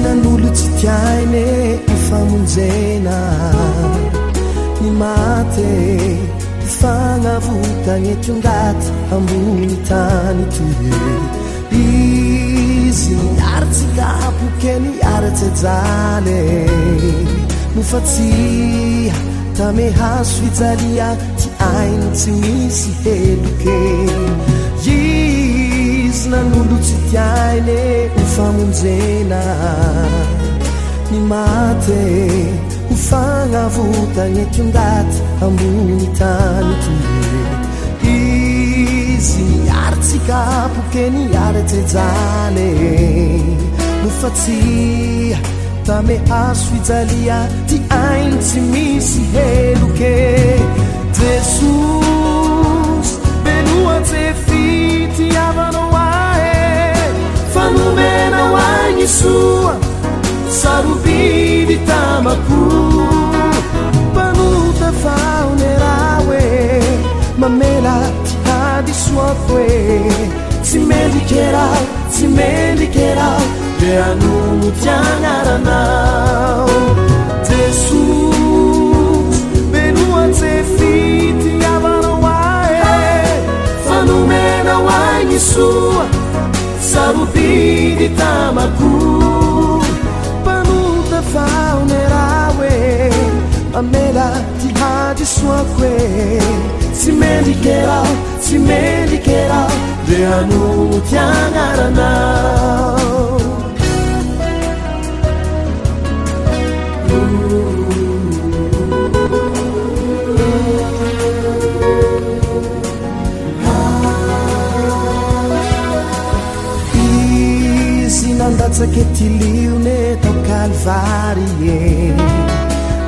Nan'olo tsy tiaine ifamonjena ny mate ifagnavotagny etiondaty ambony tany toy izy niaritsikapoke niaratsejale nofatsia tame hazo fijalia ty ainy tsy misy heloke izy nan'olo tsy tiaine ifamonjena ny mate ifagnavotagny etiondaty ambony tany toy izy niaritsikapoke niaratsejale nofatsia tame hazo fijalia ty ainy tsy misy heloke Jesus beloatse fitiavanao ae fanomena hoagny soa sarobidy tamako panota faonerawe mamela ty hady soako e tsy mendikerao de anomo ty agnaranao Jesus beloatse fitiavanao ae fanomena hoagny soa sarobidy tamako panota faonerawe mamela ty hady soako e tsy mendikerao de anomo ty agnaranao nandatsake ty lione tao kalvary e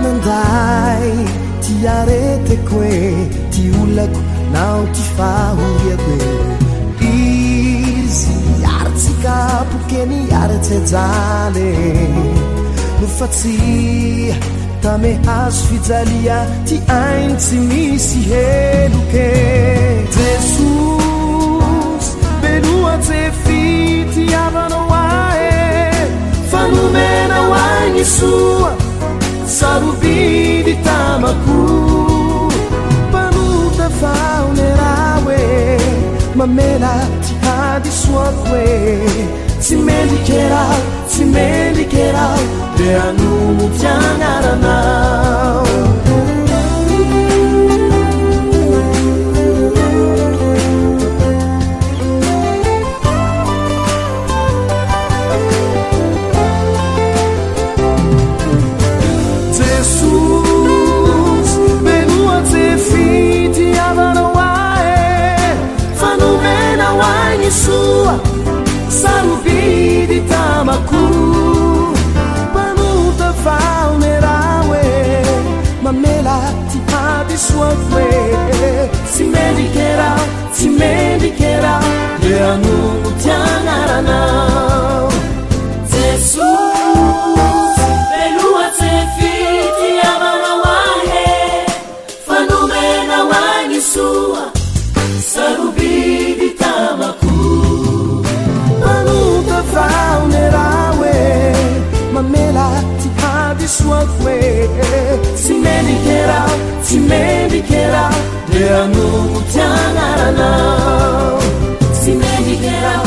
nanday ty areteko e ty olako nao ty fahoriako e izy niaritsikapoke niaratsejale nofatsia tame hazo fijalia ty ainy tsy misy heloke Jesus beloatse fitiavanao fanomena hoagny soa sarobidy tamako panota faonerawe mamela ty hady soako e tsy mendikerao de anomo ty agnaranao sua sarobidy tamako panota faonerawe mamela ty hady soako e tsy mendikerao de anomo ty agnaranao Jesus beloatse fitiavanao ae fanomena hoagny soa sarobidy tamako panota faonerawe mamela ty hady soako e tsy mendikerao de anomo ty agnaranao tsy mendikerao